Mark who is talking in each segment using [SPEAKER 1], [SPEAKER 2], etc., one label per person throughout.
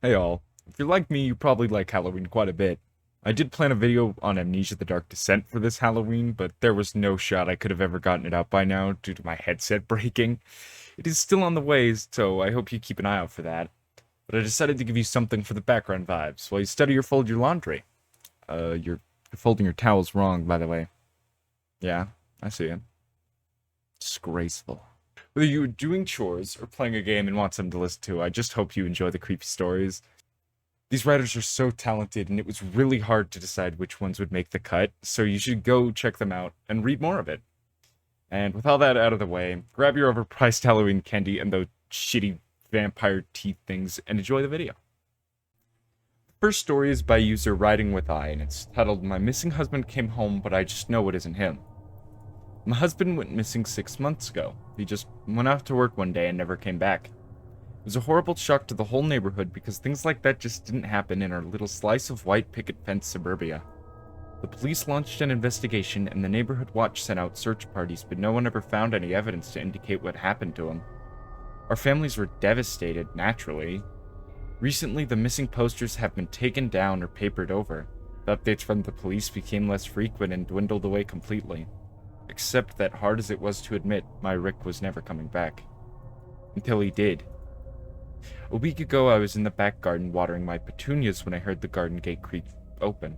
[SPEAKER 1] Hey all, if you're like me, you probably like Halloween quite a bit. I did plan a video on Amnesia the Dark Descent for this Halloween, but there was no shot I could have ever gotten it out by now due to my headset breaking. It is still on the way, so I hope you keep an eye out for that. But I decided to give you something for the background vibes while you study or fold your laundry. You're folding your towels wrong, by the way. Yeah, I see it. Disgraceful. Whether you're doing chores or playing a game and want something to listen to, I just hope you enjoy the creepy stories. These writers are so talented, and it was really hard to decide which ones would make the cut, so you should go check them out and read more of it. And with all that out of the way, grab your overpriced Halloween candy and those shitty vampire teeth things and enjoy the video. The first story is by user Riding with I, and it's titled My Missing Husband Came Home, but I Just Know It Isn't Him. My husband went missing 6 months ago. He just went off to work one day and never came back. It was a horrible shock to the whole neighborhood because things like that just didn't happen in our little slice of white picket fence suburbia. The police launched an investigation and the neighborhood watch sent out search parties, but no one ever found any evidence to indicate what happened to him. Our families were devastated, naturally. Recently, the missing posters have been taken down or papered over. The updates from the police became less frequent and dwindled away completely. Except that, hard as it was to admit, my Rick was never coming back. Until he did. A week ago, I was in the back garden watering my petunias when I heard the garden gate creak open.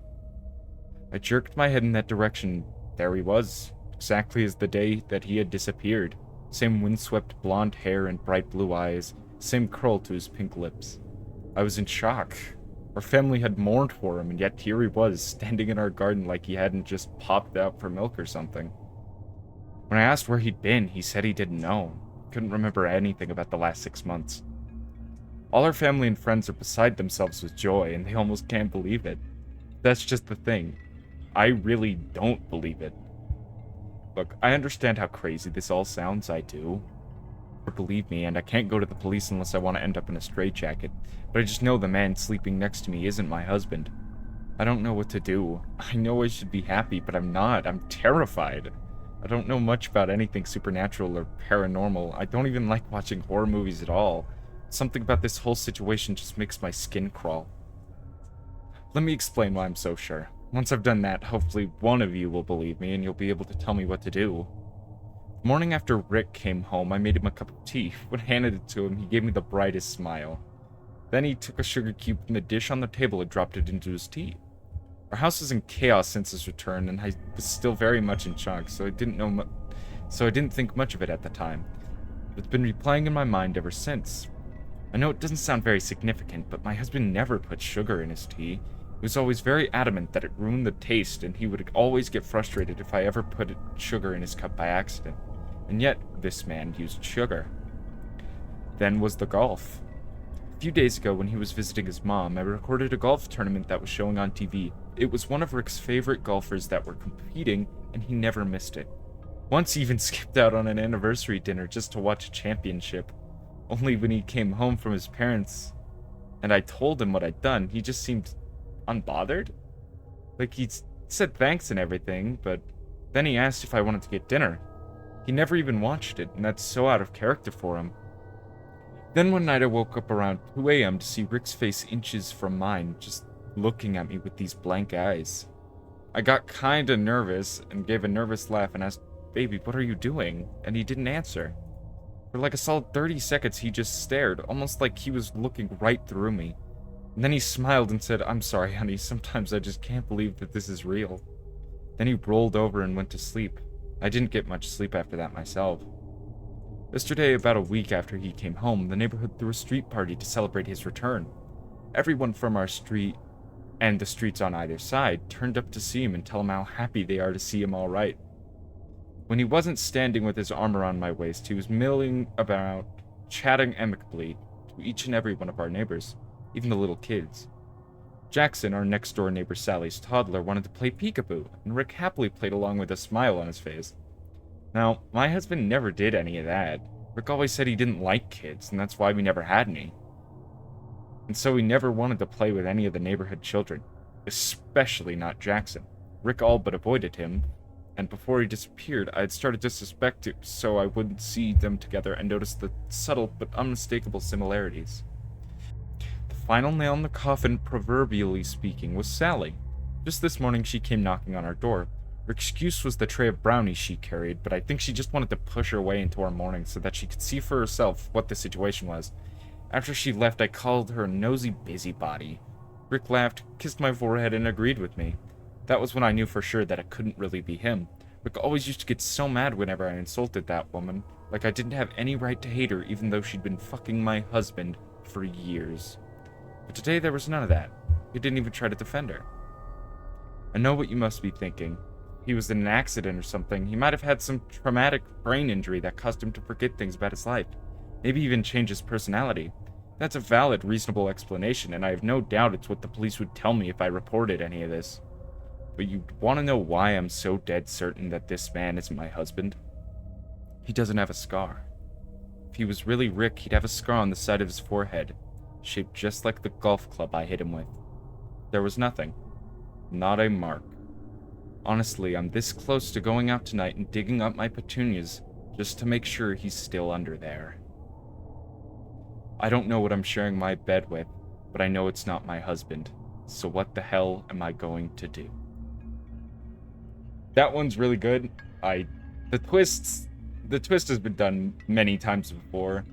[SPEAKER 1] I jerked my head in that direction. There he was, exactly as the day that he had disappeared. Same windswept blonde hair and bright blue eyes, same curl to his pink lips. I was in shock. Our family had mourned for him, and yet here he was, standing in our garden like he hadn't just popped out for milk or something. When I asked where he'd been, he said he didn't know. Couldn't remember anything about the last 6 months. All our family and friends are beside themselves with joy, and they almost can't believe it. That's just the thing. I really don't believe it. Look, I understand how crazy this all sounds, I do. But believe me, and I can't go to the police unless I want to end up in a straitjacket, but I just know the man sleeping next to me isn't my husband. I don't know what to do. I know I should be happy, but I'm not. I'm terrified. I don't know much about anything supernatural or paranormal. I don't even like watching horror movies at all. Something about this whole situation just makes my skin crawl. Let me explain why I'm so sure. Once I've done that, hopefully one of you will believe me and you'll be able to tell me what to do. The morning after Rick came home, I made him a cup of tea. When I handed it to him, he gave me the brightest smile. Then he took a sugar cube from the dish on the table and dropped it into his tea. Our house is in chaos since his return, and I was still very much in shock, so I didn't think much of it at the time. It's been replaying in my mind ever since. I know it doesn't sound very significant, but my husband never put sugar in his tea. He was always very adamant that it ruined the taste, and he would always get frustrated if I ever put sugar in his cup by accident. And yet, this man used sugar. Then was the golf. A few days ago, when he was visiting his mom, I recorded a golf tournament that was showing on TV. It was one of Rick's favorite golfers that were competing, and he never missed it. Once he even skipped out on an anniversary dinner just to watch a championship. Only when he came home from his parents, and I told him what I'd done, he just seemed unbothered. Like, he said thanks and everything, but then he asked if I wanted to get dinner. He never even watched it, and that's so out of character for him. Then one night I woke up around 2 a.m. to see Rick's face inches from mine, just looking at me with these blank eyes. I got kinda nervous and gave a nervous laugh and asked, "Baby, what are you doing?" And he didn't answer. For like a solid 30 seconds he just stared, almost like he was looking right through me. And then he smiled and said, "I'm sorry, honey, sometimes I just can't believe that this is real." Then he rolled over and went to sleep. I didn't get much sleep after that myself. Yesterday, about a week after he came home, the neighborhood threw a street party to celebrate his return. Everyone from our street and the streets on either side turned up to see him and tell him how happy they are to see him all right. When he wasn't standing with his arm around my waist, he was milling about, chatting amicably to each and every one of our neighbors, even the little kids. Jackson, our next-door neighbor Sally's toddler, wanted to play peekaboo, and Rick happily played along with a smile on his face. Now, my husband never did any of that. Rick always said he didn't like kids, and that's why we never had any. And so he never wanted to play with any of the neighborhood children, especially not Jackson. Rick all but avoided him, and before he disappeared, I had started to suspect it so I wouldn't see them together and notice the subtle but unmistakable similarities. The final nail in the coffin, proverbially speaking, was Sally. Just this morning she came knocking on our door. Her excuse was the tray of brownies she carried, but I think she just wanted to push her way into our morning so that she could see for herself what the situation was. After she left, I called her a nosy busybody. Rick laughed, kissed my forehead, and agreed with me. That was when I knew for sure that it couldn't really be him. Rick always used to get so mad whenever I insulted that woman, like I didn't have any right to hate her even though she'd been fucking my husband for years. But today there was none of that. He didn't even try to defend her. I know what you must be thinking. He was in an accident or something. He might have had some traumatic brain injury that caused him to forget things about his life. Maybe even change his personality. That's a valid, reasonable explanation, and I have no doubt it's what the police would tell me if I reported any of this. But you want to know why I'm so dead certain that this man isn't my husband? He doesn't have a scar. If he was really Rick, he'd have a scar on the side of his forehead, shaped just like the golf club I hit him with. There was nothing. Not a mark. Honestly, I'm this close to going out tonight and digging up my petunias just to make sure he's still under there. I don't know what I'm sharing my bed with, but I know it's not my husband. So what the hell am I going to do? That one's really good. The twist has been done many times before.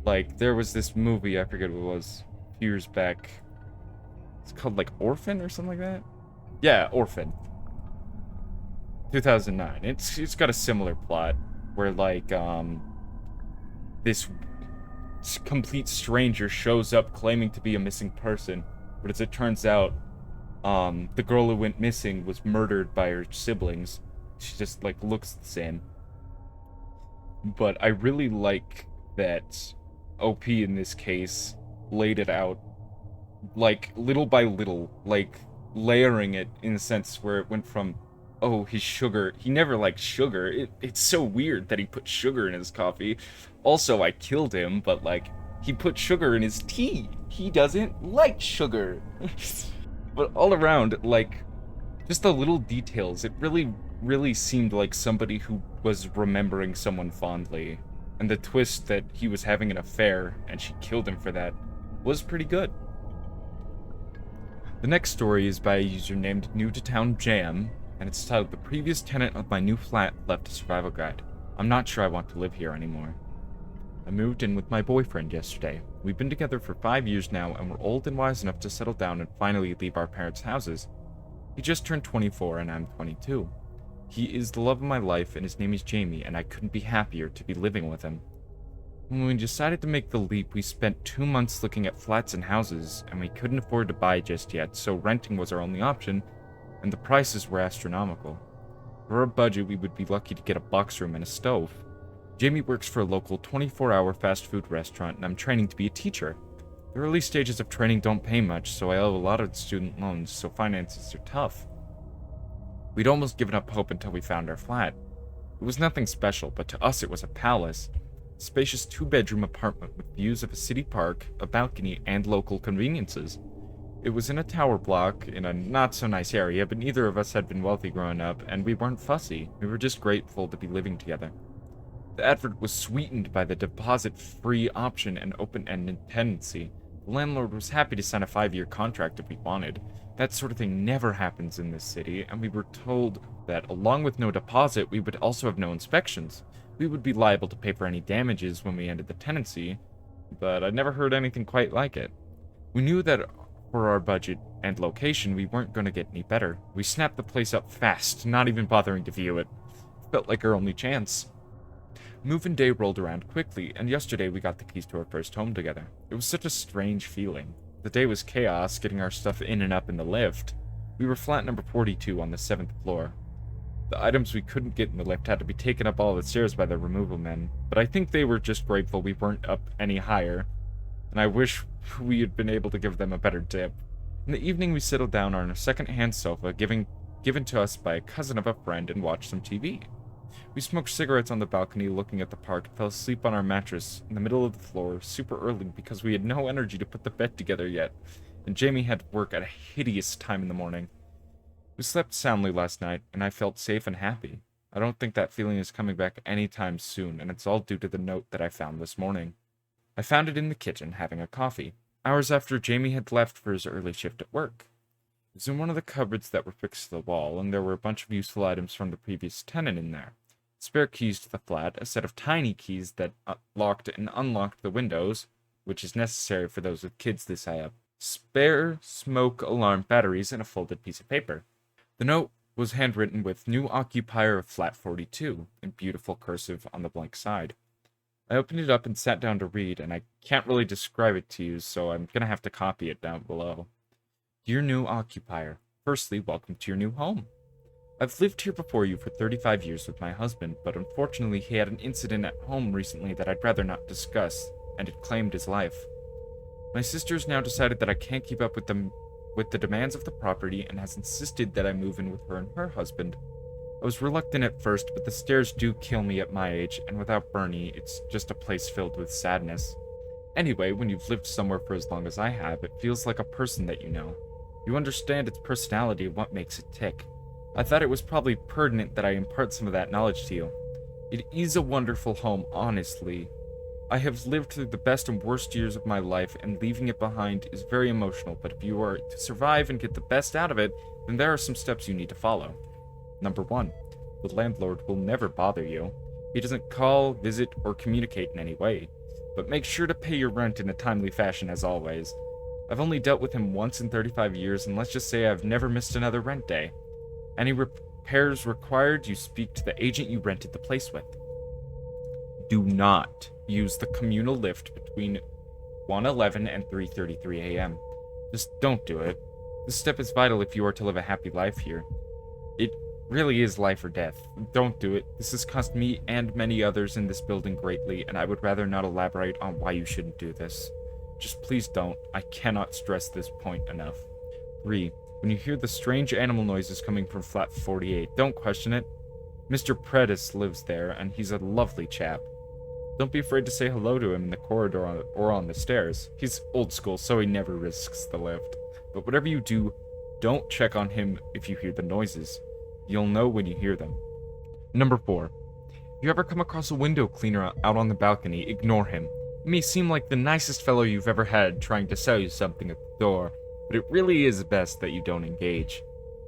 [SPEAKER 1] Like, there was this movie, I forget what it was, a few years back. It's called, like, Orphan or something like that? Yeah, Orphan. 2009. It's got a similar plot where, like, this complete stranger shows up claiming to be a missing person, but as it turns out, the girl who went missing was murdered by her siblings. She just, like, looks the same. But I really like that OP in this case laid it out, like, little by little, like, layering it in a sense where it went from, oh, his sugar, he never liked sugar. It's so weird that he put sugar in his coffee. Also, I killed him, but, like, he put sugar in his tea. He doesn't like sugar. But all around, like, just the little details, it really seemed like somebody who was remembering someone fondly. And the twist that he was having an affair, and she killed him for that, was pretty good. The next story is by a user named New to Town Jam, and it's titled The Previous Tenant of My New Flat Left a Survival Guide. I'm not sure I want to live here anymore. I moved in with my boyfriend yesterday. We've been together for 5 years now, and we're old and wise enough to settle down and finally leave our parents' houses. He just turned 24 and I'm 22. He is the love of my life, and his name is Jamie, and I couldn't be happier to be living with him. When we decided to make the leap, we spent 2 months looking at flats and houses, and we couldn't afford to buy just yet, so renting was our only option, and the prices were astronomical. For our budget, we would be lucky to get a box room and a stove. Jamie works for a local 24-hour fast food restaurant, and I'm training to be a teacher. The early stages of training don't pay much, so I owe a lot of student loans, so finances are tough. We'd almost given up hope until we found our flat. It was nothing special, but to us it was a palace. A spacious 2-bedroom apartment with views of a city park, a balcony, and local conveniences. It was in a tower block, in a not-so-nice area, but neither of us had been wealthy growing up, and we weren't fussy. We were just grateful to be living together. The advert was sweetened by the deposit-free option and open-ended tenancy. The landlord was happy to sign a 5-year contract if we wanted. That sort of thing never happens in this city, and we were told that along with no deposit, we would also have no inspections. We would be liable to pay for any damages when we ended the tenancy, but I'd never heard anything quite like it. We knew that for our budget and location, we weren't going to get any better. We snapped the place up fast, not even bothering to view it. Felt like our only chance. Move-in day rolled around quickly, and yesterday we got the keys to our first home together. It was such a strange feeling. The day was chaos, getting our stuff in and up in the lift. We were flat number 42 on the 7th floor. The items we couldn't get in the lift had to be taken up all the stairs by the removal men, but I think they were just grateful we weren't up any higher, and I wish we had been able to give them a better tip. In the evening we settled down on a second-hand sofa given to us by a cousin of a friend and watched some TV. We smoked cigarettes on the balcony looking at the park and fell asleep on our mattress in the middle of the floor super early because we had no energy to put the bed together yet, and Jamie had to work at a hideous time in the morning. We slept soundly last night, and I felt safe and happy. I don't think that feeling is coming back anytime soon, and it's all due to the note that I found this morning. I found it in the kitchen, having a coffee. hours after Jamie had left for his early shift at work. It was in one of the cupboards that were fixed to the wall, and there were a bunch of useful items from the previous tenant in there. Spare keys to the flat, a set of tiny keys that locked and unlocked the windows, which is necessary for those with kids this high up, spare smoke alarm batteries, and a folded piece of paper. The note was handwritten with "New Occupier of Flat 42" in beautiful cursive on the blank side. I opened it up and sat down to read, and I can't really describe it to you, so I'm gonna have to copy it down below. Dear new occupier, firstly, welcome to your new home. I've lived here before you for 35 years with my husband, but unfortunately he had an incident at home recently that I'd rather not discuss, and it claimed his life. My sister's now decided that I can't keep up with the demands of the property and has insisted that I move in with her and her husband. I was reluctant at first, but the stairs do kill me at my age, and without Bernie, it's just a place filled with sadness. Anyway, when you've lived somewhere for as long as I have, it feels like a person that you know. You understand its personality and what makes it tick. I thought it was probably pertinent that I impart some of that knowledge to you. It is a wonderful home, honestly. I have lived through the best and worst years of my life, and leaving it behind is very emotional, but if you are to survive and get the best out of it, then there are some steps you need to follow. Number 1. The landlord will never bother you. He doesn't call, visit, or communicate in any way. But make sure to pay your rent in a timely fashion as always. I've only dealt with him once in 35 years, and let's just say I've never missed another rent day. Any repairs required, you speak to the agent you rented the place with. Do not use the communal lift between 1:11 and 3:33 a.m. Just don't do it. This step is vital if you are to live a happy life here. It really is life or death. Don't do it. This has cost me and many others in this building greatly, and I would rather not elaborate on why you shouldn't do this. Just please don't. I cannot stress this point enough. 3. When you hear the strange animal noises coming from flat 48, don't question it. Mr. Predis lives there, and he's a lovely chap. Don't be afraid to say hello to him in the corridor or on the stairs. He's old school, so he never risks the lift. But whatever you do, don't check on him if you hear the noises. You'll know when you hear them. Number 4. If you ever come across a window cleaner out on the balcony, ignore him. He may seem like the nicest fellow you've ever had trying to sell you something at the door, but it really is best that you don't engage.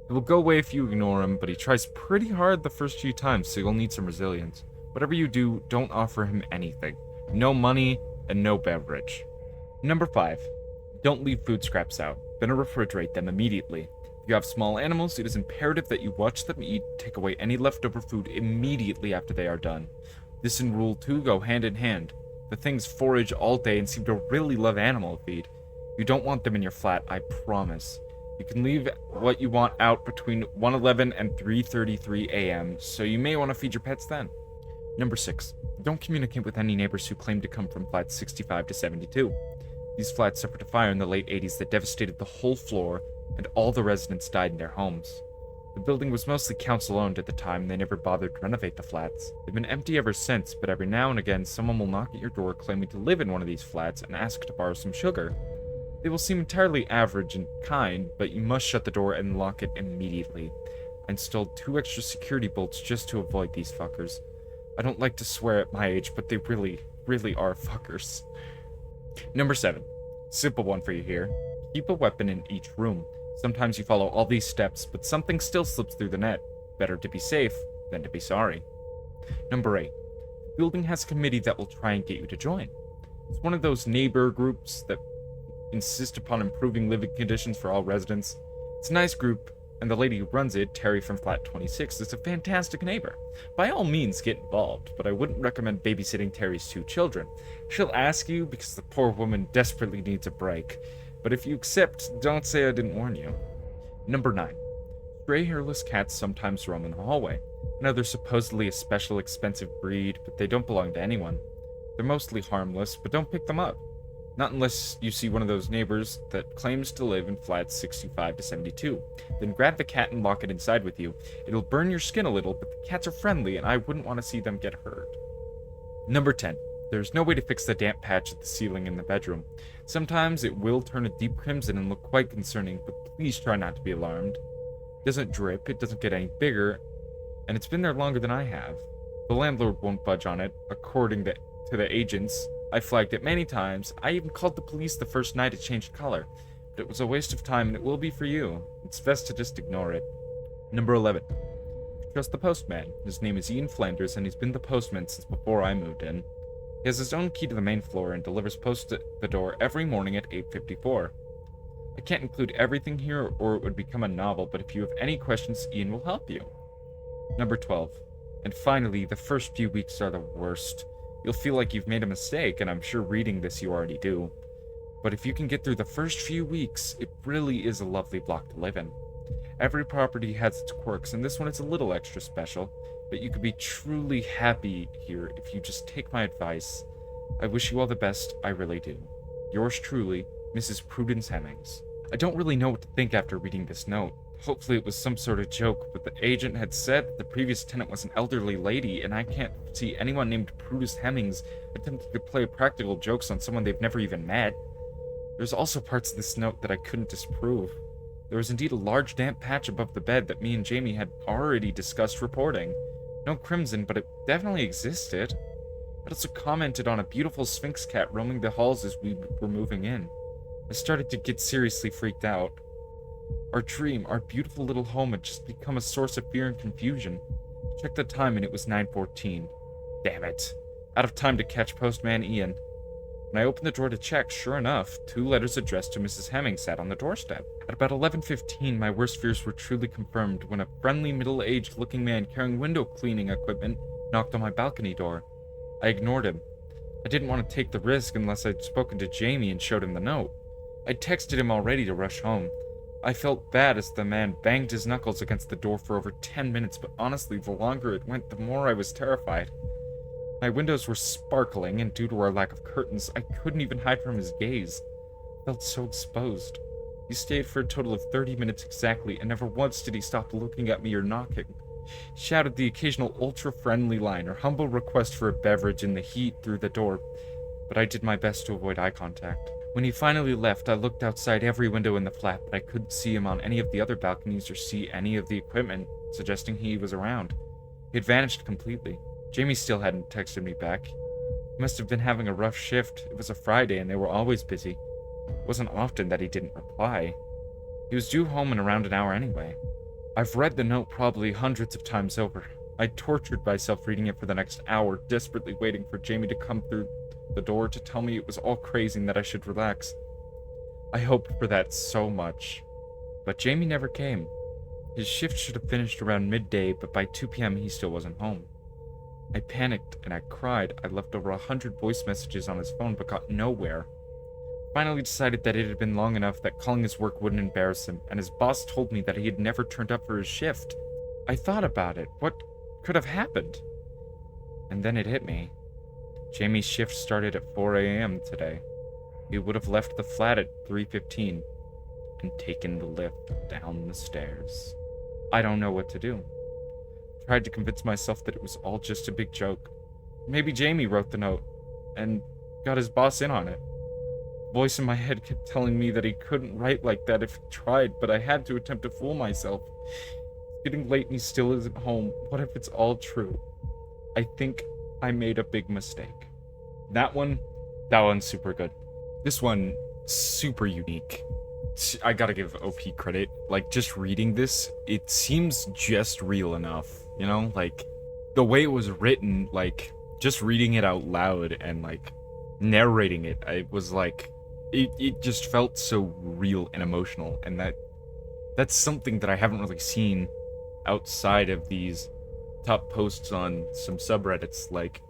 [SPEAKER 1] He will go away if you ignore him, but he tries pretty hard the first few times, so you'll need some resilience. Whatever you do, don't offer him anything. No money, and no beverage. Number 5. Don't leave food scraps out. Better refrigerate them immediately. If you have small animals, it is imperative that you watch them eat, take away any leftover food immediately after they are done. This and Rule 2 go hand in hand. The things forage all day and seem to really love animal feed. You don't want them in your flat, I promise. You can leave what you want out between 1:11 and 3:33 a.m., so you may want to feed your pets then. Number 6. Don't communicate with any neighbors who claim to come from flats 65 to 72. These flats suffered a fire in the late 80s that devastated the whole floor, and all the residents died in their homes. The building was mostly council-owned at the time, and they never bothered to renovate the flats. They've been empty ever since, but every now and again someone will knock at your door claiming to live in one of these flats and ask to borrow some sugar. They will seem entirely average and kind, but you must shut the door and lock it immediately. I installed 2 extra security bolts just to avoid these fuckers. I don't like to swear at my age, but they really, really are fuckers. Number 7. Simple one for you here. Keep a weapon in each room. Sometimes you follow all these steps, but something still slips through the net. Better to be safe than to be sorry. Number 8. The building has a committee that will try and get you to join. It's one of those neighbor groups that insist upon improving living conditions for all residents. It's a nice group, and the lady who runs it, Terry from flat 26, is a fantastic neighbor. By all means, get involved, but I wouldn't recommend babysitting Terry's 2 children. She'll ask you because the poor woman desperately needs a break. But if you accept, don't say I didn't warn you. Number 9. Stray hairless cats sometimes roam in the hallway. I know they're supposedly a special expensive breed, but they don't belong to anyone. They're mostly harmless, but don't pick them up. Not unless you see one of those neighbors that claims to live in flats 65 to 72. Then grab the cat and lock it inside with you. It'll burn your skin a little, but the cats are friendly, and I wouldn't want to see them get hurt. Number 10. There's no way to fix the damp patch at the ceiling in the bedroom. Sometimes it will turn a deep crimson and look quite concerning, but please try not to be alarmed. It doesn't drip, it doesn't get any bigger, and it's been there longer than I have. The landlord won't budge on it, according to the agents, I flagged it many times. I even called the police the first night it changed color. But it was a waste of time, and it will be for you. It's best to just ignore it. Number 11. Trust the postman. His name is Ian Flanders, and he's been the postman since before I moved in. He has his own key to the main floor and delivers post at the door every morning at 8:54. I can't include everything here or it would become a novel, but if you have any questions, Ian will help you. Number 12. And finally, the first few weeks are the worst. You'll feel like you've made a mistake, and I'm sure reading this you already do. But if you can get through the first few weeks, it really is a lovely block to live in. Every property has its quirks, and this one is a little extra special, but you could be truly happy here if you just take my advice. I wish you all the best, I really do. Yours truly, Mrs. Prudence Hemmings. I don't really know what to think after reading this note. Hopefully it was some sort of joke, but the agent had said that the previous tenant was an elderly lady, and I can't see anyone named Prudence Hemmings attempting to play practical jokes on someone they've never even met. There's also parts of this note that I couldn't disprove. There was indeed a large damp patch above the bed that me and Jamie had already discussed reporting. No crimson, but it definitely existed. I also commented on a beautiful Sphinx cat roaming the halls as we were moving in. I started to get seriously freaked out. Our dream, our beautiful little home had just become a source of fear and confusion. Checked the time and it was 9:14. Damn it. Out of time to catch Postman Ian. When I opened the door to check, sure enough, 2 letters addressed to Mrs. Hemmings sat on the doorstep. At about 11:15, my worst fears were truly confirmed when a friendly, middle-aged looking man carrying window cleaning equipment knocked on my balcony door. I ignored him. I didn't want to take the risk unless I'd spoken to Jamie and showed him the note. I'd texted him already to rush home. I felt bad as the man banged his knuckles against the door for over 10 minutes, but honestly, the longer it went, the more I was terrified. My windows were sparkling, and due to our lack of curtains, I couldn't even hide from his gaze. I felt so exposed. He stayed for a total of 30 minutes exactly, and never once did he stop looking at me or knocking. He shouted the occasional ultra-friendly line or humble request for a beverage in the heat through the door, but I did my best to avoid eye contact. When he finally left, I looked outside every window in the flat, but I couldn't see him on any of the other balconies or see any of the equipment, suggesting he was around. He had vanished completely. Jamie still hadn't texted me back. He must have been having a rough shift. It was a Friday and they were always busy. It wasn't often that he didn't reply. He was due home in around an hour anyway. I've read the note probably hundreds of times over. I tortured myself reading it for the next hour, desperately waiting for Jamie to come through the door to tell me it was all crazy and that I should relax. I hoped for that so much. But Jamie never came. His shift should have finished around midday, but by 2 p.m. he still wasn't home. I panicked and I cried. I left over 100 voice messages on his phone but got nowhere. Finally decided that it had been long enough that calling his work wouldn't embarrass him, and his boss told me that he had never turned up for his shift. I thought about it. What could have happened? And then it hit me. Jamie's shift started at 4 a.m. today. He would have left the flat at 3:15 and taken the lift down the stairs. I don't know what to do. Tried to convince myself that it was all just a big joke. Maybe Jamie wrote the note and got his boss in on it. The voice in my head kept telling me that he couldn't write like that if he tried, but I had to attempt to fool myself. It's getting late and he still isn't home. What if it's all true? I think I made a big mistake. That one's super good. This one, super unique. I gotta give OP credit. Like, just reading this, it seems just real enough, you know? Like, the way it was written, like, just reading it out loud and, like, narrating it, I was like, it just felt so real and emotional, and that's something that I haven't really seen outside of these top posts on some subreddits. Like,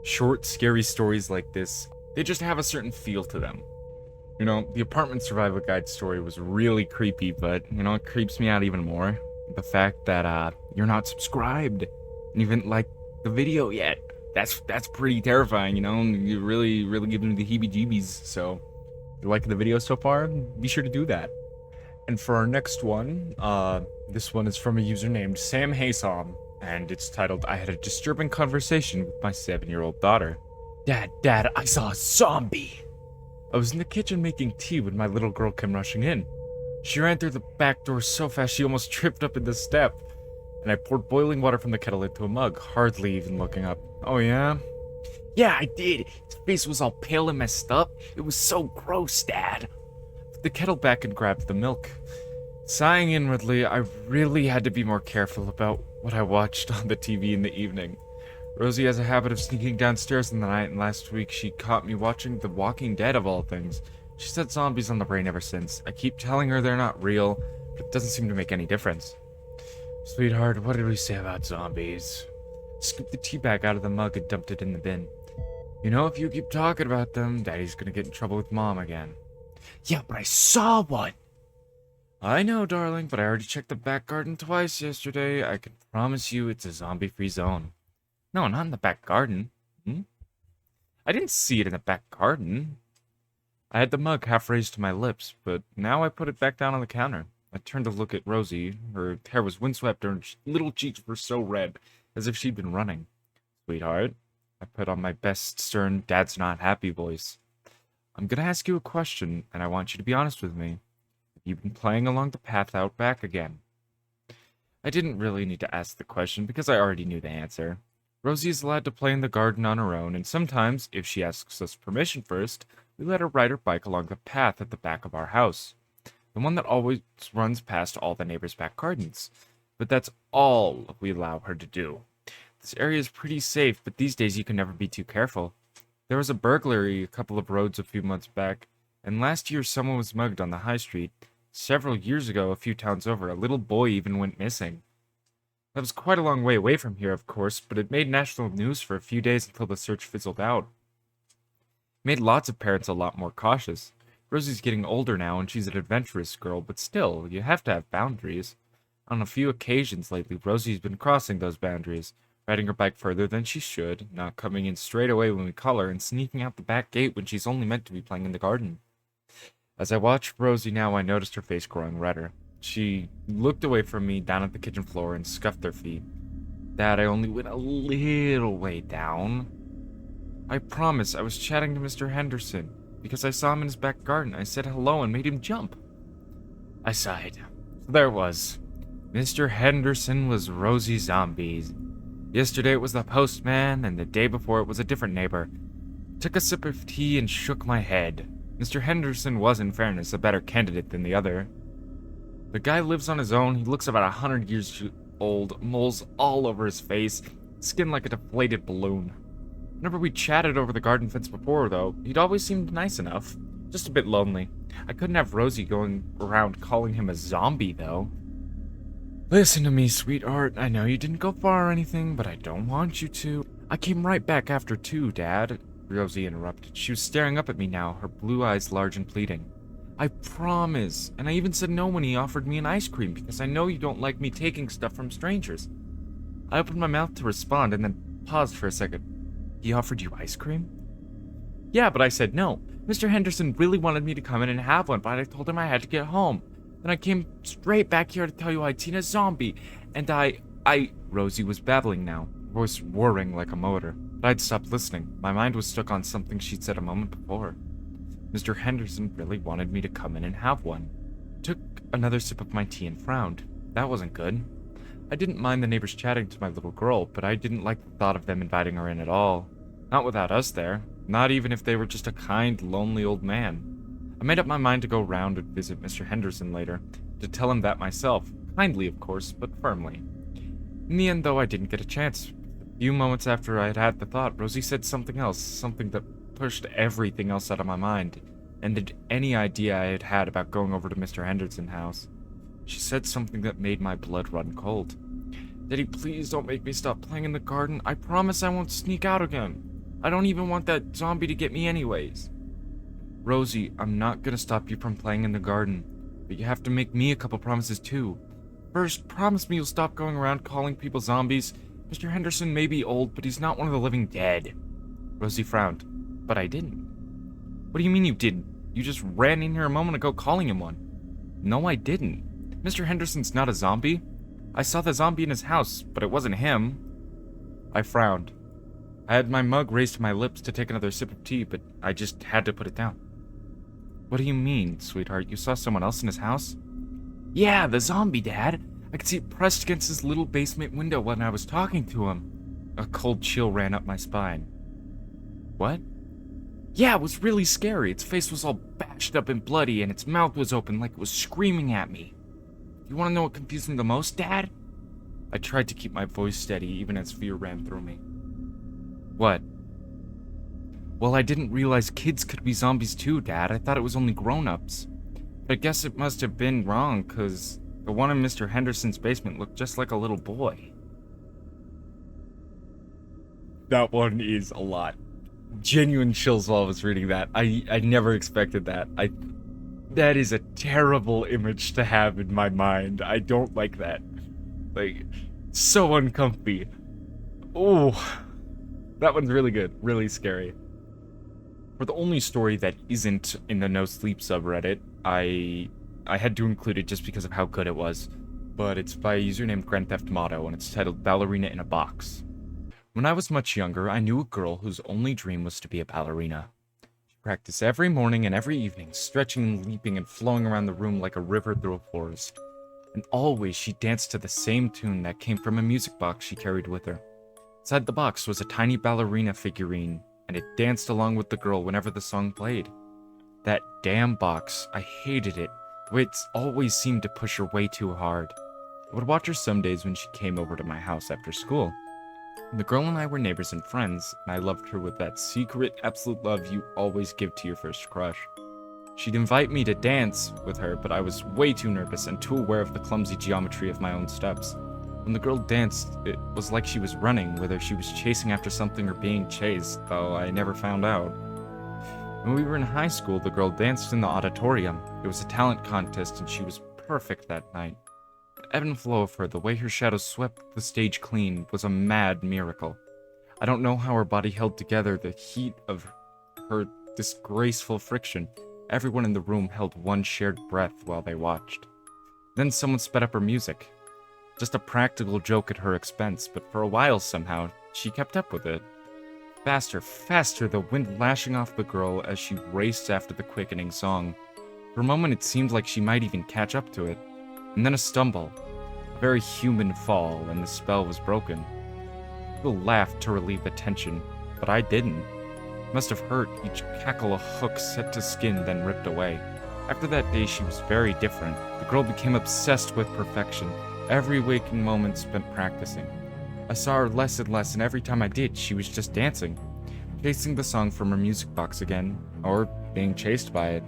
[SPEAKER 1] short, scary stories like this, they just have a certain feel to them. You know, the apartment survival guide story was really creepy, but, you know, it creeps me out even more. The fact that, you're not subscribed and you haven't liked the video yet. That's pretty terrifying, you know? You're really giving me the heebie-jeebies, so if you're liking the video so far, be sure to do that. And for our next one, this one is from a user named Sam Haysom, and it's titled, I had a disturbing conversation with my 7-year-old daughter. Dad, I saw a zombie! I was in the kitchen making tea when my little girl came rushing in. She ran through the back door so fast she almost tripped up in the step, and I poured boiling water from the kettle into a mug, hardly even looking up. Oh yeah? Yeah, I did. His face was all pale and messed up. It was so gross, Dad. Put the kettle back and grabbed the milk. Sighing inwardly, I really had to be more careful about what I watched on the TV in the evening. Rosie has a habit of sneaking downstairs in the night, and last week she caught me watching The Walking Dead of all things. She's had zombies on the brain ever since. I keep telling her they're not real, but it doesn't seem to make any difference. Sweetheart, what did we say about zombies? Scooped the tea bag out of the mug and dumped it in the bin. You know, if you keep talking about them, Daddy's gonna get in trouble with Mom again. Yeah, but I saw one! I know, darling, but I already checked the back garden twice yesterday. I can promise you it's a zombie-free zone. No, not in the back garden. I didn't see it in the back garden. I had the mug half raised to my lips, but now I put it back down on the counter. I turned to look at Rosie. Her hair was windswept, her little cheeks were so red, as if she'd been running. Sweetheart, I put on my best stern dad's not happy voice. I'm gonna ask you a question, and I want you to be honest with me. Have you been playing along the path out back again? I didn't really need to ask the question because I already knew the answer. Rosie is allowed to play in the garden on her own, and sometimes, if she asks us permission first, we let her ride her bike along the path at the back of our house. The one that always runs past all the neighbors' back gardens. But that's all we allow her to do. This area is pretty safe, but these days you can never be too careful. There was a burglary a couple of roads a few months back, and last year someone was mugged on the high street. Several years ago, a few towns over, a little boy even went missing. That was quite a long way away from here, of course, but it made national news for a few days until the search fizzled out. It made lots of parents a lot more cautious. Rosie's getting older now, and she's an adventurous girl, but still, you have to have boundaries. On a few occasions lately, Rosie's been crossing those boundaries, riding her bike further than she should, not coming in straight away when we call her, and sneaking out the back gate when she's only meant to be playing in the garden. As I watched Rosie now, I noticed her face growing redder. She looked away from me down at the kitchen floor and scuffed her feet. Dad, I only went a little way down. I promise I was chatting to Mr. Henderson. Because I saw him in his back garden, I said hello and made him jump. I sighed. So there it was. Mr. Henderson was Rosie Zombie. Yesterday it was the postman, and the day before it was a different neighbor. Took a sip of tea and shook my head. Mr. Henderson was, in fairness, a better candidate than the other. The guy lives on his own, he looks about 100 years old, moles all over his face, skin like a deflated balloon. Whenever we chatted over the garden fence before, though, he'd always seemed nice enough. Just a bit lonely. I couldn't have Rosie going around calling him a zombie, though. Listen to me, sweetheart. I know you didn't go far or anything, but I don't want you to. I came right back after too, Dad, Rosie interrupted. She was staring up at me now, her blue eyes large and pleading. I promise. And I even said no when he offered me an ice cream, because I know you don't like me taking stuff from strangers. I opened my mouth to respond and then paused for a second. He offered you ice cream? Yeah, but I said no. Mr. Henderson really wanted me to come in and have one, but I told him I had to get home. Then I came straight back here to tell you I'd seen a zombie, and Rosie was babbling now, voice whirring like a motor. But I'd stopped listening. My mind was stuck on something she'd said a moment before. Mr. Henderson really wanted me to come in and have one. Took another sip of my tea and frowned. That wasn't good. I didn't mind the neighbors chatting to my little girl, but I didn't like the thought of them inviting her in at all. Not without us there. Not even if they were just a kind, lonely old man. I made up my mind to go round and visit Mr. Henderson later, to tell him that myself. Kindly, of course, but firmly. In the end, though, I didn't get a chance. A few moments after I had had the thought, Rosie said something else, something that pushed everything else out of my mind, ended any idea I had had about going over to Mr. Henderson's house. She said something that made my blood run cold. Daddy, please don't make me stop playing in the garden. I promise I won't sneak out again. I don't even want that zombie to get me anyways. Rosie, I'm not gonna stop you from playing in the garden, but you have to make me a couple promises too. First, promise me you'll stop going around calling people zombies. Mr. Henderson may be old, but he's not one of the living dead. Rosie frowned. But I didn't. What do you mean you didn't? You just ran in here a moment ago calling him one. No, I didn't. Mr. Henderson's not a zombie. I saw the zombie in his house, but it wasn't him. I frowned. I had my mug raised to my lips to take another sip of tea, but I just had to put it down. What do you mean, sweetheart? You saw someone else in his house? Yeah, the zombie, Dad. I could see it pressed against his little basement window when I was talking to him. A cold chill ran up my spine. What? Yeah, it was really scary. Its face was all bashed up and bloody, and its mouth was open like it was screaming at me. You want to know what confused me the most, Dad? I tried to keep my voice steady even as fear ran through me. What? Well, I didn't realize kids could be zombies too, Dad. I thought it was only grown-ups. But I guess it must have been wrong, because the one in Mr. Henderson's basement looked just like a little boy. That one is a lot. Genuine chills while I was reading that. I never expected that. That is a terrible image to have in my mind. I don't like that. Like, so uncomfy. Oh, that one's really good. Really scary. For the only story that isn't in the No Sleep subreddit, I had to include it just because of how good it was. But it's by a user named Grand Theft Motto, and it's titled Ballerina in a Box. When I was much younger, I knew a girl whose only dream was to be a ballerina. She practiced every morning and every evening, stretching and leaping and flowing around the room like a river through a forest. And always she danced to the same tune that came from a music box she carried with her. Inside the box was a tiny ballerina figurine, and it danced along with the girl whenever the song played. That damn box, I hated it. The way it always seemed to push her way too hard. I would watch her some days when she came over to my house after school. The girl and I were neighbors and friends, and I loved her with that secret, absolute love you always give to your first crush. She'd invite me to dance with her, but I was way too nervous and too aware of the clumsy geometry of my own steps. When the girl danced, it was like she was running, whether she was chasing after something or being chased, though I never found out. When we were in high school, the girl danced in the auditorium. It was a talent contest, and she was perfect that night. The ebb and flow of her, the way her shadow swept the stage clean, was a mad miracle. I don't know how her body held together the heat of her disgraceful friction. Everyone in the room held one shared breath while they watched. Then someone sped up her music. Just a practical joke at her expense, but for a while somehow, she kept up with it. Faster, faster, the wind lashing off the girl as she raced after the quickening song. For a moment it seemed like she might even catch up to it. And then a stumble. A very human fall, and the spell was broken. People laughed to relieve the tension, but I didn't. It must have hurt, each cackle a hook set to skin, then ripped away. After that day she was very different. The girl became obsessed with perfection. Every waking moment spent practicing. I saw her less and less, and every time I did, she was just dancing. Chasing the song from her music box again, or being chased by it.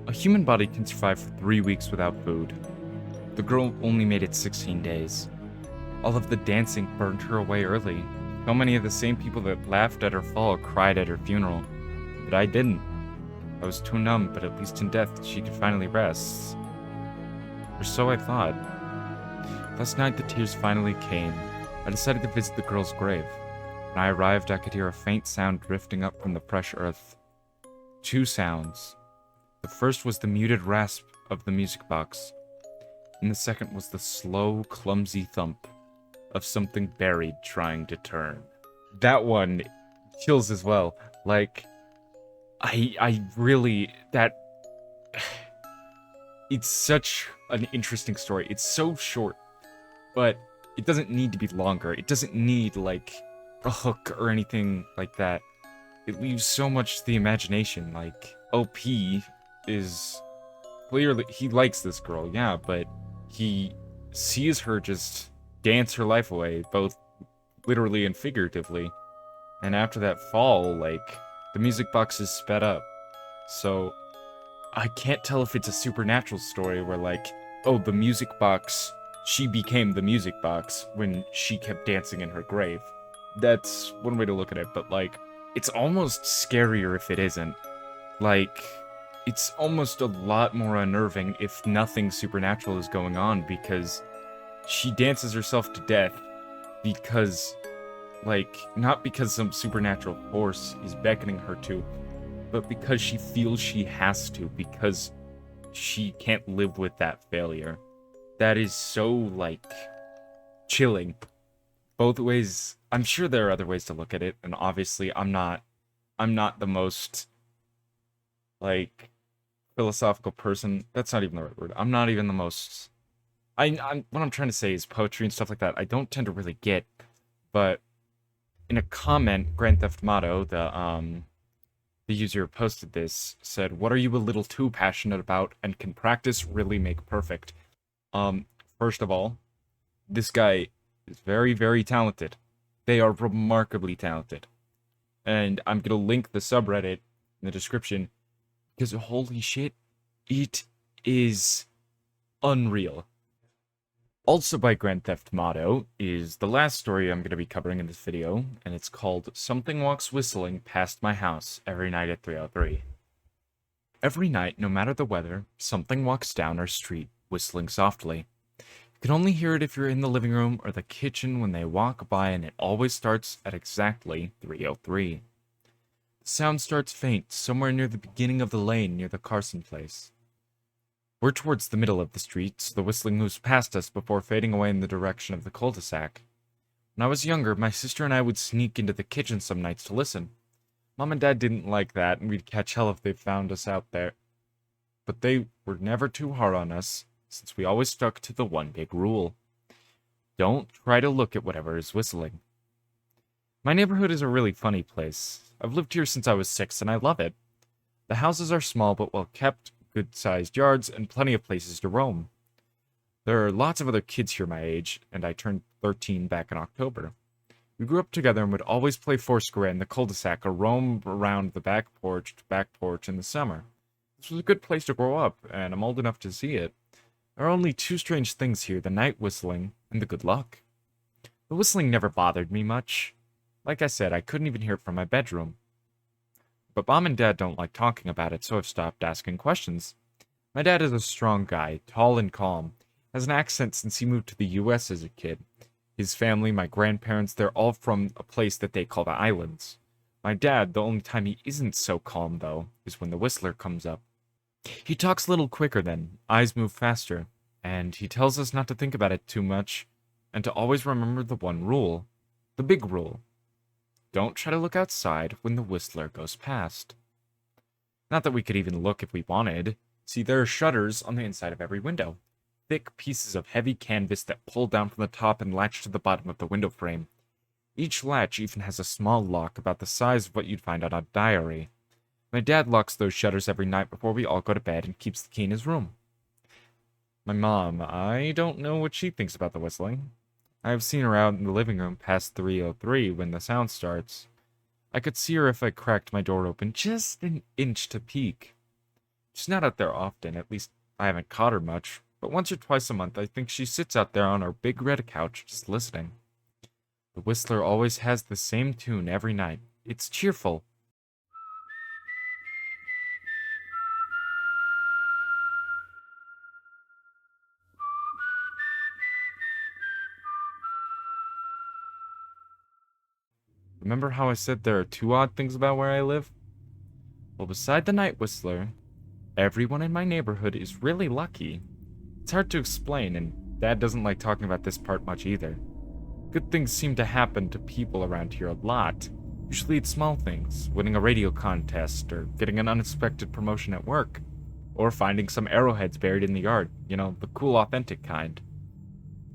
[SPEAKER 1] A human body can survive for 3 weeks without food. The girl only made it 16 days. All of the dancing burned her away early. So many of the same people that laughed at her fall cried at her funeral. But I didn't. I was too numb, but at least in death she could finally rest. Or so I thought. Last night the tears finally came. I decided to visit the girl's grave. When I arrived, I could hear a faint sound drifting up from the fresh earth. 2 sounds. The first was the muted rasp of the music box, and the second was the slow, clumsy thump of something buried trying to turn. That one chills as well. Like, I really, that, it's such an interesting story. It's so short, but it doesn't need to be longer. It doesn't need, like, a hook or anything like that. It leaves so much to the imagination. Like, OP is clearly, he likes this girl, yeah, but he sees her just dance her life away, both literally and figuratively. And after that fall, like, the music box is sped up. So, I can't tell if it's a supernatural story where, like, oh, the music box, she became the music box when she kept dancing in her grave. That's one way to look at it, but, like, it's almost scarier if it isn't. Like, it's almost a lot more unnerving if nothing supernatural is going on, because she dances herself to death because, like, not because some supernatural force is beckoning her to, but because she feels she has to, because she can't live with that failure. That is so, like, chilling. Both ways. I'm sure there are other ways to look at it, and obviously I'm not the most, like, philosophical person. That's not even the right word. I'm not even the most, I'm what I'm trying to say is poetry and stuff like that I don't tend to really get, but in a comment, Grand Theft Motto, the user who posted this, said, "What are you a little too passionate about, and can practice really make perfect?" Um, First of all, this guy is very, very talented. They are remarkably talented. And I'm gonna link the subreddit in the description, because holy shit, it is unreal. Also by Grand Theft Motto is the last story I'm going to be covering in this video, and it's called Something Walks Whistling Past My House Every Night at 3:03. Every night, no matter the weather, something walks down our street, whistling softly. You can only hear it if you're in the living room or the kitchen when they walk by, and it always starts at exactly 3:03. The sound starts faint, somewhere near the beginning of the lane near the Carson place. We're towards the middle of the street, so the whistling moves past us before fading away in the direction of the cul-de-sac. When I was younger, my sister and I would sneak into the kitchen some nights to listen. Mom and Dad didn't like that, and we'd catch hell if they found us out there. But they were never too hard on us, since we always stuck to the one big rule. Don't try to look at whatever is whistling. My neighborhood is a really funny place. I've lived here since I was 6, and I love it. The houses are small but well kept, good-sized yards, and plenty of places to roam. There are lots of other kids here my age, and I turned 13 back in October. We grew up together and would always play Foursquare in the cul-de-sac or roam around the back porch to back porch in the summer. This was a good place to grow up, and I'm old enough to see it. There are only two strange things here, the night whistling and the good luck. The whistling never bothered me much. Like I said, I couldn't even hear it from my bedroom. But Mom and Dad don't like talking about it, so I've stopped asking questions. My dad is a strong guy, tall and calm, has an accent since he moved to the US as a kid. His family, my grandparents, they're all from a place that they call the Islands. My dad, the only time he isn't so calm, though, is when the whistler comes up. He talks a little quicker then, eyes move faster, and he tells us not to think about it too much, and to always remember the one rule, the big rule. Don't try to look outside when the whistler goes past. Not that we could even look if we wanted. See, there are shutters on the inside of every window. Thick pieces of heavy canvas that pull down from the top and latch to the bottom of the window frame. Each latch even has a small lock about the size of what you'd find on a diary. My dad locks those shutters every night before we all go to bed and keeps the key in his room. My mom, I don't know what she thinks about the whistling. I have seen her out in the living room past 3:03 when the sound starts. I could see her if I cracked my door open just an inch to peek. She's not out there often, at least I haven't caught her much, but once or twice a month I think she sits out there on our big red couch just listening. The whistler always has the same tune every night. It's cheerful. Remember how I said there are two odd things about where I live? Well, beside the night whistler, everyone in my neighborhood is really lucky. It's hard to explain, and Dad doesn't like talking about this part much either. Good things seem to happen to people around here a lot. Usually it's small things, winning a radio contest, or getting an unexpected promotion at work, or finding some arrowheads buried in the yard, the cool, authentic kind.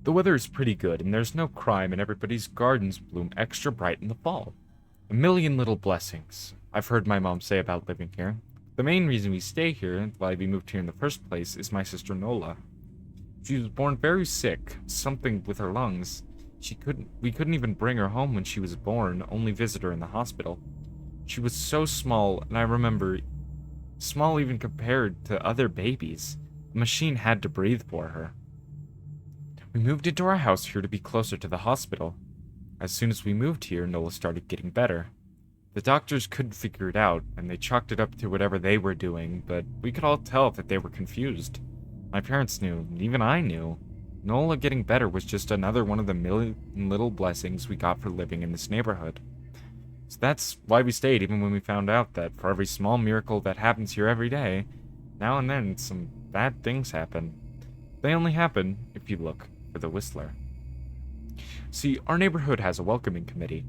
[SPEAKER 1] The weather is pretty good, and there's no crime, and everybody's gardens bloom extra bright in the fall. A million little blessings, I've heard my mom say about living here. The main reason we stay here, why we moved here in the first place, is my sister Nola. She was born very sick, something with her lungs. We couldn't even bring her home when she was born, only visit her in the hospital. She was so small, and I remember, small even compared to other babies. A machine had to breathe for her. We moved into our house here to be closer to the hospital. As soon as we moved here, Nola started getting better. The doctors couldn't figure it out, and they chalked it up to whatever they were doing, but we could all tell that they were confused. My parents knew, and even I knew. Nola getting better was just another one of the million little blessings we got for living in this neighborhood. So that's why we stayed, even when we found out that for every small miracle that happens here every day, now and then some bad things happen. They only happen if you look for the whistler. See, our neighborhood has a welcoming committee.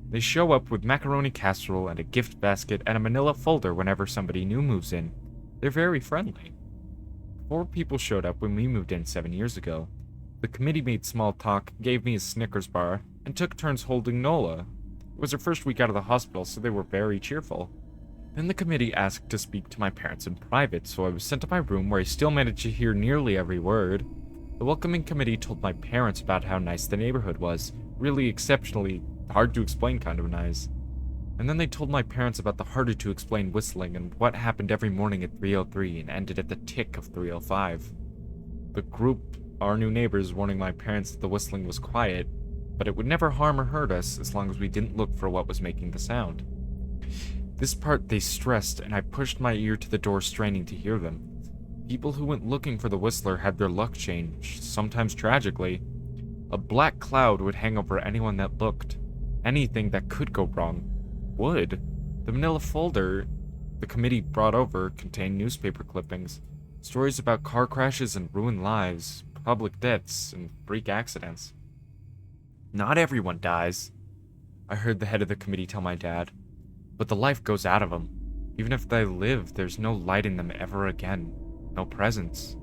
[SPEAKER 1] They show up with macaroni casserole and a gift basket and a manila folder whenever somebody new moves in. They're very friendly. 4 people showed up when we moved in 7 years ago. The committee made small talk, gave me a Snickers bar, and took turns holding Nola. It was her first week out of the hospital, so they were very cheerful. Then the committee asked to speak to my parents in private, so I was sent to my room where I still managed to hear nearly every word. The welcoming committee told my parents about how nice the neighborhood was, really exceptionally hard to explain kind of nice. And then they told my parents about the harder to explain whistling and what happened every morning at 3:03 and ended at the tick of 3:05. The group, our new neighbors, warning my parents that the whistling was quiet, but it would never harm or hurt us as long as we didn't look for what was making the sound. This part they stressed, and I pushed my ear to the door, straining to hear them. People who went looking for the whistler had their luck changed, sometimes tragically. A black cloud would hang over anyone that looked. Anything that could go wrong would. The manila folder the committee brought over contained newspaper clippings, stories about car crashes and ruined lives, public deaths, and freak accidents. Not everyone dies, I heard the head of the committee tell my dad, but the life goes out of them. Even if they live, there's no light in them ever again. No presence.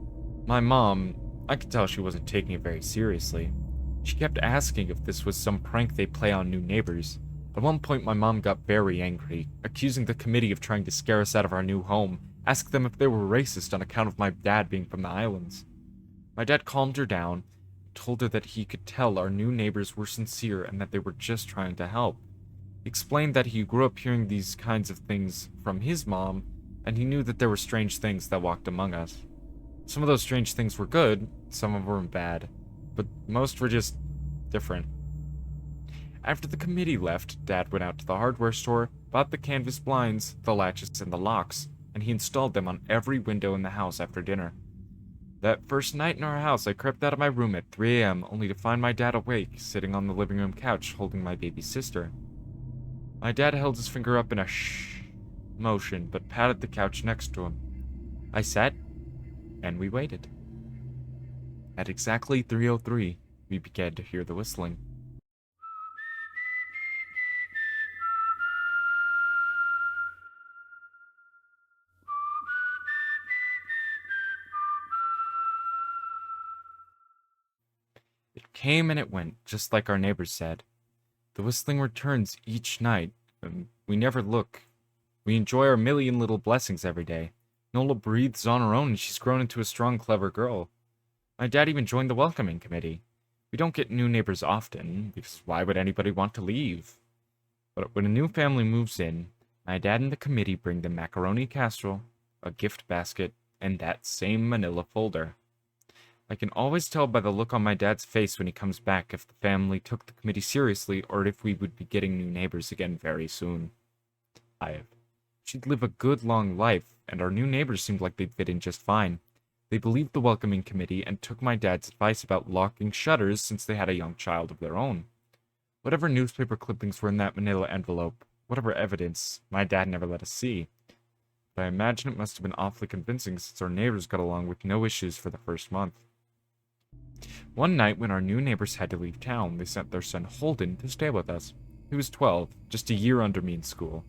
[SPEAKER 1] My mom, I could tell she wasn't taking it very seriously. She kept asking if this was some prank they play on new neighbors. At one point, my mom got very angry, accusing the committee of trying to scare us out of our new home, asked them if they were racist on account of my dad being from the islands. My dad calmed her down, told her that he could tell our new neighbors were sincere and that they were just trying to help. He explained that he grew up hearing these kinds of things from his mom, and he knew that there were strange things that walked among us. Some of those strange things were good, some of them were bad, but most were just different. After the committee left, Dad went out to the hardware store, bought the canvas blinds, the latches, and the locks, and he installed them on every window in the house after dinner. That first night in our house, I crept out of my room at 3 a.m. only to find my dad awake, sitting on the living room couch holding my baby sister. My dad held his finger up in a shh motion, but patted the couch next to him. I sat, and we waited. At exactly 3:03, we began to hear the whistling. It came and it went, just like our neighbors said. The whistling returns each night, and we never look. We enjoy our million little blessings every day. Nola breathes on her own, and she's grown into a strong, clever girl. My dad even joined the welcoming committee. We don't get new neighbors often, because why would anybody want to leave? But when a new family moves in, my dad and the committee bring them macaroni casserole, a gift basket, and that same manila folder. I can always tell by the look on my dad's face when he comes back if the family took the committee seriously or if we would be getting new neighbors again very soon. She'd live a good long life, and our new neighbors seemed like they'd fit in just fine. They believed the welcoming committee and took my dad's advice about locking shutters since they had a young child of their own. Whatever newspaper clippings were in that manila envelope, whatever evidence, my dad never let us see. But I imagine it must have been awfully convincing since our neighbors got along with no issues for the first month. One night when our new neighbors had to leave town, they sent their son Holden to stay with us. He was 12, just a year under me in school.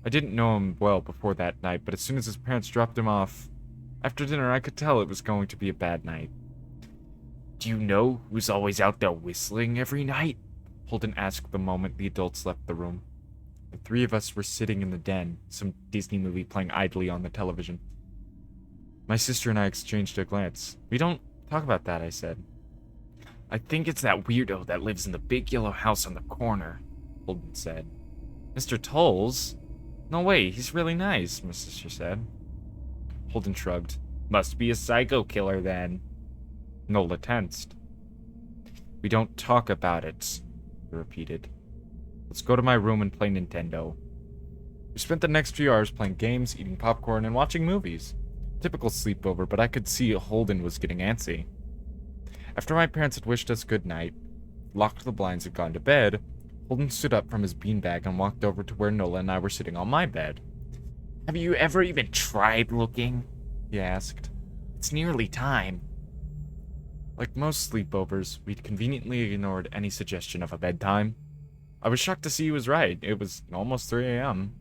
[SPEAKER 1] I didn't know him well before that night, but as soon as his parents dropped him off, after dinner I could tell it was going to be a bad night. "Do you know who's always out there whistling every night?" Holden asked the moment the adults left the room. The three of us were sitting in the den, some Disney movie playing idly on the television. My sister and I exchanged a glance. "We don't talk about that," I said. "I think it's that weirdo that lives in the big yellow house on the corner," Holden said. "Mr. Tolles? No way, he's really nice," my sister said. Holden shrugged. "Must be a psycho killer then." Nola tensed. "We don't talk about it," he repeated. "Let's go to my room and play Nintendo." We spent the next few hours playing games, eating popcorn, and watching movies. Typical sleepover, but I could see Holden was getting antsy. After my parents had wished us good night, locked the blinds, and gone to bed, Holden stood up from his beanbag and walked over to where Nola and I were sitting on my bed. "Have you ever even tried looking?" he asked. "It's nearly time." Like most sleepovers, we'd conveniently ignored any suggestion of a bedtime. I was shocked to see he was right. It was almost 3 a.m.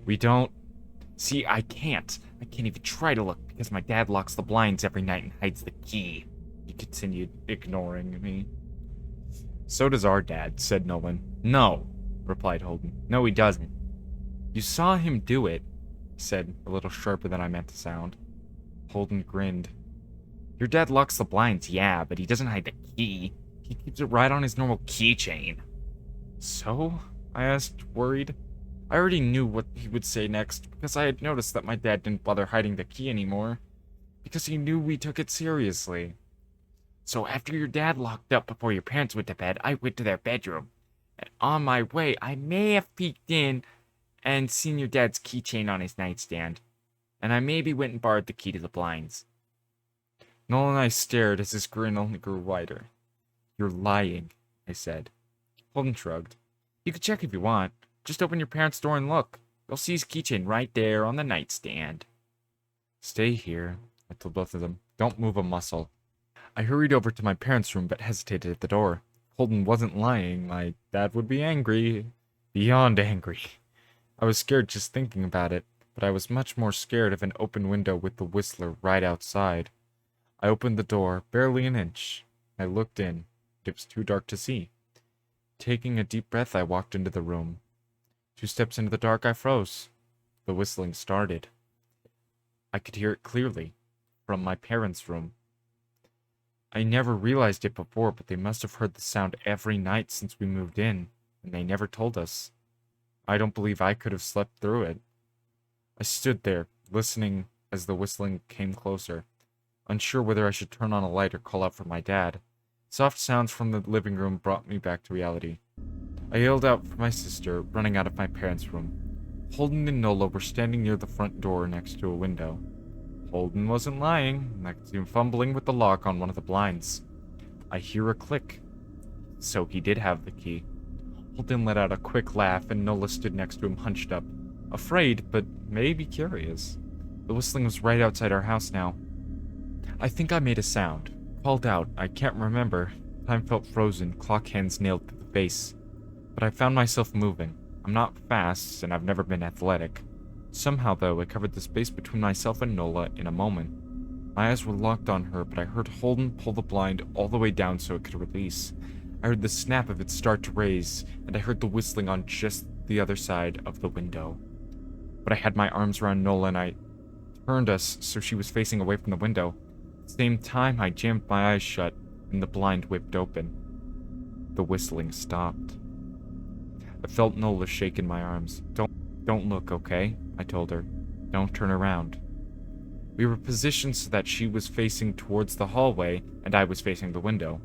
[SPEAKER 1] "We don't... See, I can't even try to look because my dad locks the blinds every night and hides the key," he continued, ignoring me. "So does our dad," said Nolan. "No, replied Holden. No, he doesn't. You saw him do it, I said, a little sharper than I meant to sound. Holden grinned. Your dad locks the blinds, yeah, but he doesn't hide the key. He keeps it right on his normal keychain. So? I asked, worried. I already knew what he would say next, because I had noticed that my dad didn't bother hiding the key anymore. Because he knew we took it seriously. So after your dad locked up before your parents went to bed, I went to their bedroom. And on my way, I may have peeked in and seen your dad's keychain on his nightstand. And I maybe went and borrowed the key to the blinds. Noel and I stared as his grin only grew wider. You're lying, I said. Holden shrugged. You could check if you want. Just open your parents' door and look. You'll see his keychain right there on the nightstand. Stay here, I told both of them. Don't move a muscle. I hurried over to my parents' room but hesitated at the door. Holden wasn't lying. My dad would be angry. Beyond angry. I was scared just thinking about it, but I was much more scared of an open window with the Whistler right outside. I opened the door, barely an inch. I looked in. It was too dark to see. Taking a deep breath, I walked into the room. 2 steps into the dark, I froze. The whistling started. I could hear it clearly, from my parents' room. I never realized it before, but they must have heard the sound every night since we moved in, and they never told us. I don't believe I could have slept through it. I stood there, listening as the whistling came closer, unsure whether I should turn on a light or call out for my dad. Soft sounds from the living room brought me back to reality. I yelled out for my sister, running out of my parents' room. Holden and Nola were standing near the front door next to a window. Holden wasn't lying. I could see him fumbling with the lock on one of the blinds. I hear a click. So he did have the key. Holden let out a quick laugh, and Nola stood next to him hunched up. Afraid, but maybe curious. The whistling was right outside our house now. I think I made a sound. Called out. I can't remember. Time felt frozen, clock hands nailed to the face. But I found myself moving. I'm not fast, and I've never been athletic. Somehow, though, I covered the space between myself and Nola in a moment. My eyes were locked on her, but I heard Holden pull the blind all the way down so it could release. I heard the snap of it start to raise, and I heard the whistling on just the other side of the window. But I had my arms around Nola, and I turned us so she was facing away from the window. At the same time, I jammed my eyes shut, and the blind whipped open. The whistling stopped. I felt Nola shake in my arms. Don't look, okay? I told her. Don't turn around. We were positioned so that she was facing towards the hallway, and I was facing the window.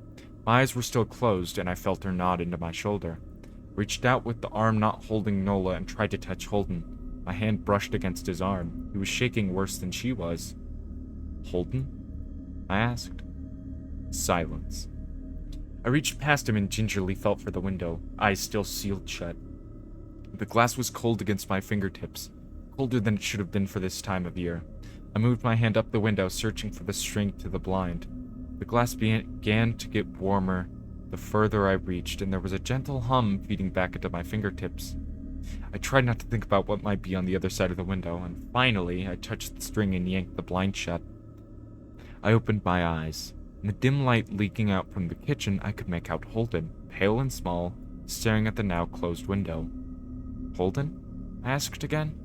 [SPEAKER 1] My eyes were still closed, and I felt her nod into my shoulder. Reached out with the arm not holding Nola and tried to touch Holden. My hand brushed against his arm. He was shaking worse than she was. Holden? I asked. Silence. I reached past him and gingerly felt for the window, eyes still sealed shut. The glass was cold against my fingertips, colder than it should have been for this time of year. I moved my hand up the window, searching for the string to the blind. The glass began to get warmer the further I reached, and there was a gentle hum feeding back into my fingertips. I tried not to think about what might be on the other side of the window, and finally I touched the string and yanked the blind shut. I opened my eyes. In the dim light leaking out from the kitchen, I could make out Holden, pale and small, staring at the now closed window. Holden? I asked again.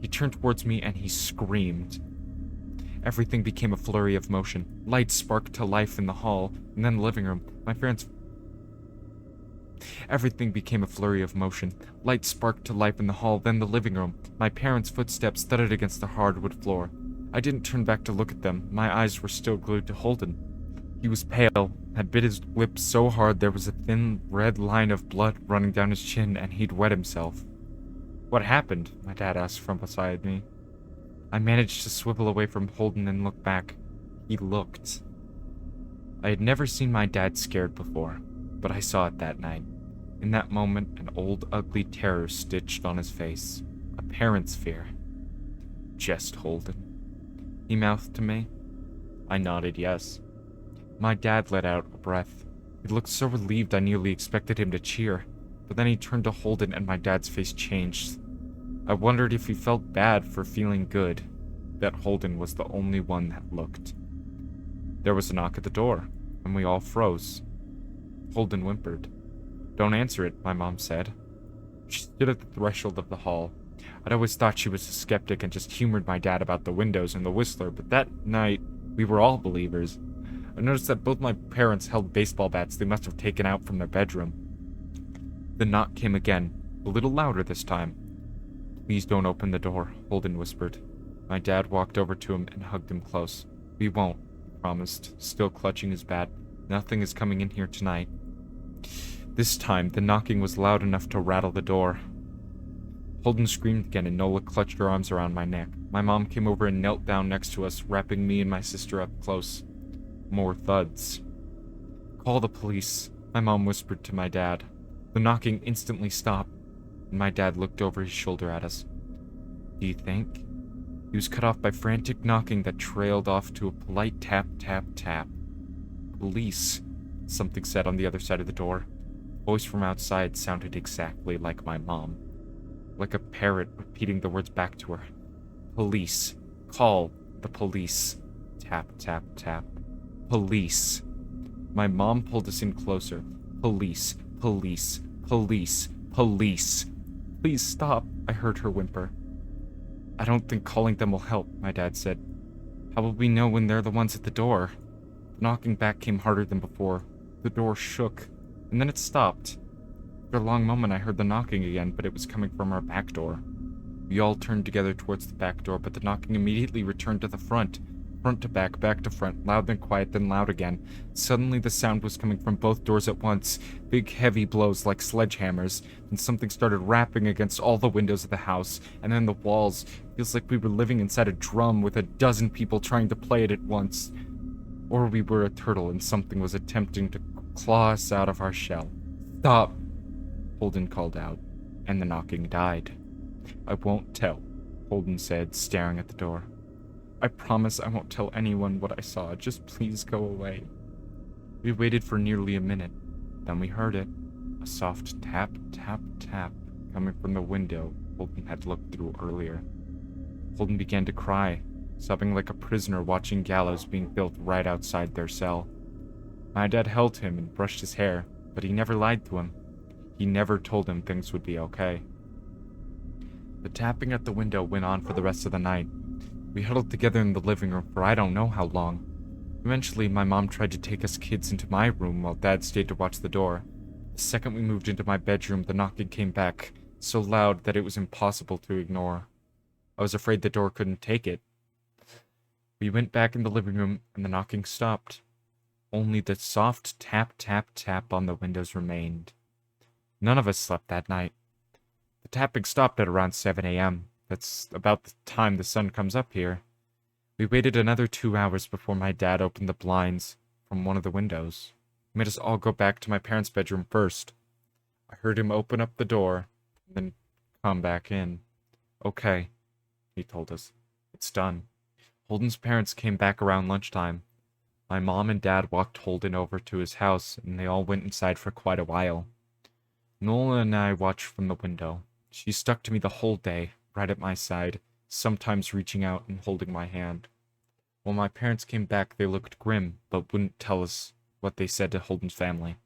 [SPEAKER 1] He turned towards me and he screamed. Everything became a flurry of motion. Lights sparked to life in the hall, and then the living room. Everything became a flurry of motion. Lights sparked to life in the hall, then the living room. My parents' footsteps thudded against the hardwood floor. I didn't turn back to look at them. My eyes were still glued to Holden. He was pale, had bit his lips so hard there was a thin red line of blood running down his chin, and he'd wet himself. What happened? My dad asked from beside me. I managed to swivel away from Holden and look back. He looked. I had never seen my dad scared before, but I saw it that night. In that moment, an old, ugly terror stitched on his face. A parent's fear. Just Holden. He mouthed to me. I nodded yes. My dad let out a breath. He looked so relieved I nearly expected him to cheer, but then he turned to Holden and my dad's face changed. I wondered if he felt bad for feeling good, that Holden was the only one that looked. There was a knock at the door, and we all froze. Holden whimpered. "Don't answer it," my mom said. She stood at the threshold of the hall. I'd always thought she was a skeptic and just humored my dad about the windows and the Whistler, but that night, we were all believers. I noticed that both my parents held baseball bats they must have taken out from their bedroom. The knock came again, a little louder this time. "Please don't open the door," Holden whispered. My dad walked over to him and hugged him close. "We won't," he promised, still clutching his bat. "Nothing is coming in here tonight." This time, the knocking was loud enough to rattle the door. Holden screamed again and Nola clutched her arms around my neck. My mom came over and knelt down next to us, wrapping me and my sister up close. More thuds. "Call the police," my mom whispered to my dad. The knocking instantly stopped, and my dad looked over his shoulder at us. "Do you think?" He was cut off by frantic knocking that trailed off to a polite tap, tap, tap. "Police," something said on the other side of the door. A voice from outside sounded exactly like my mom. Like a parrot repeating the words back to her. "Police. Call the police." Tap, tap, tap. "Police." My mom pulled us in closer. "Police. Police. Police. Police." "Please stop," I heard her whimper. "I don't think calling them will help," my dad said. "How will we know when they're the ones at the door?" The knocking back came harder than before. The door shook, and then it stopped. For a long moment I heard the knocking again, but it was coming from our back door. We all turned together towards the back door, but the knocking immediately returned to the front. Front to back to front, loud then quiet, then loud again. Suddenly the sound was coming from both doors at once, big heavy blows like sledgehammers, and something started rapping against all the windows of the house, and then the walls. Feels like we were living inside a drum with a dozen people trying to play it at once. Or we were a turtle and something was attempting to claw us out of our shell. "Stop!" Holden called out, and the knocking died. "I won't tell," Holden said, staring at the door. "I promise I won't tell anyone what I saw. Just please go away." We waited for nearly a minute. Then we heard it. A soft tap, tap, tap coming from the window Holden had looked through earlier. Holden began to cry, sobbing like a prisoner watching gallows being built right outside their cell. My dad held him and brushed his hair, but he never lied to him. He never told him things would be okay. The tapping at the window went on for the rest of the night. We huddled together in the living room for I don't know how long. Eventually, my mom tried to take us kids into my room while Dad stayed to watch the door. The second we moved into my bedroom, the knocking came back, so loud that it was impossible to ignore. I was afraid the door couldn't take it. We went back in the living room, and the knocking stopped. Only the soft tap, tap, tap on the windows remained. None of us slept that night. The tapping stopped at around 7 a.m. That's about the time the sun comes up here. We waited another 2 hours before my dad opened the blinds from one of the windows. He made us all go back to my parents' bedroom first. I heard him open up the door, and then come back in. "Okay," he told us. "It's done." Holden's parents came back around lunchtime. My mom and dad walked Holden over to his house, and they all went inside for quite a while. Nola and I watched from the window. She stuck to me the whole day, right at my side, sometimes reaching out and holding my hand. When my parents came back, they looked grim, but wouldn't tell us what they said to Holden's family.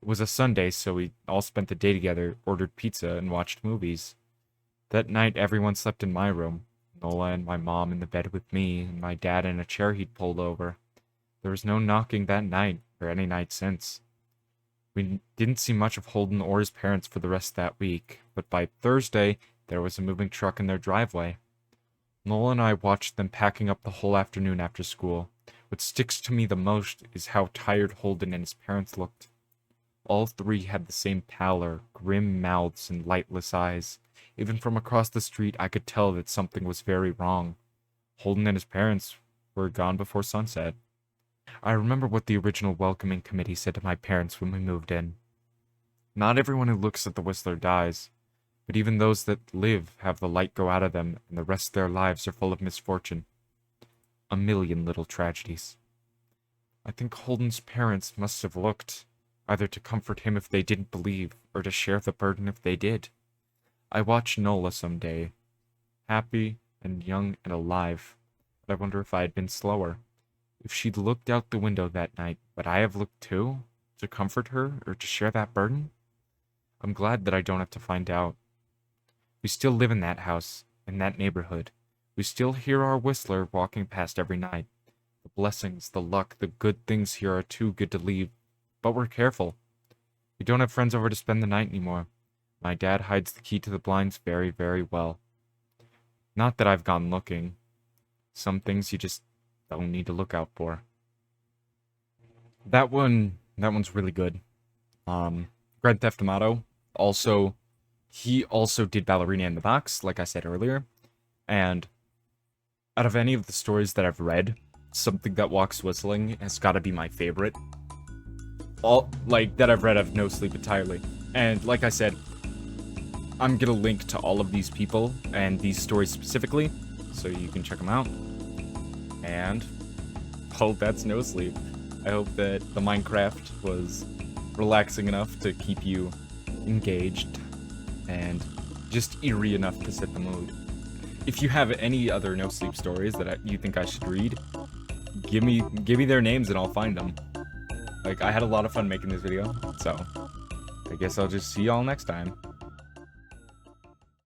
[SPEAKER 1] It was a Sunday, so we all spent the day together, ordered pizza, and watched movies. That night, everyone slept in my room. Nola and my mom in the bed with me, and my dad in a chair he'd pulled over. There was no knocking that night, or any night since. We didn't see much of Holden or his parents for the rest of that week, but by Thursday, there was a moving truck in their driveway. Nola and I watched them packing up the whole afternoon after school. What sticks to me the most is how tired Holden and his parents looked. All three had the same pallor, grim mouths, and lightless eyes. Even from across the street, I could tell that something was very wrong. Holden and his parents were gone before sunset. I remember what the original welcoming committee said to my parents when we moved in. Not everyone who looks at the Whistler dies, but even those that live have the light go out of them, and the rest of their lives are full of misfortune. A million little tragedies. I think Holden's parents must have looked, either to comfort him if they didn't believe, or to share the burden if they did. I watched Nola someday, happy and young and alive, but I wonder if I had been slower. If she'd looked out the window that night, would I have looked too? to comfort her or to share that burden? I'm glad that I don't have to find out. We still live in that house, in that neighborhood. We still hear our whistler walking past every night. The blessings, the luck, the good things here are too good to leave. But we're careful. We don't have friends over to spend the night anymore. My dad hides the key to the blinds very, very well. Not that I've gone looking. Some things you just don't need to look out for. That one's really good. Grand Theft Auto, also, he also did Ballerina in the Box, like I said earlier. And out of any of the stories that I've read, Something That Walks Whistling has got to be my favorite. All, like, that I've read of No Sleep entirely. And like I said, I'm gonna link to all of these people and these stories specifically, so you can check them out. And, oh, that's No Sleep. I hope that the Minecraft was relaxing enough to keep you engaged and just eerie enough to set the mood. If you have any other No Sleep stories that you think I should read, give me their names and I'll find them. Like, I had a lot of fun making this video, so I guess I'll just see y'all next time.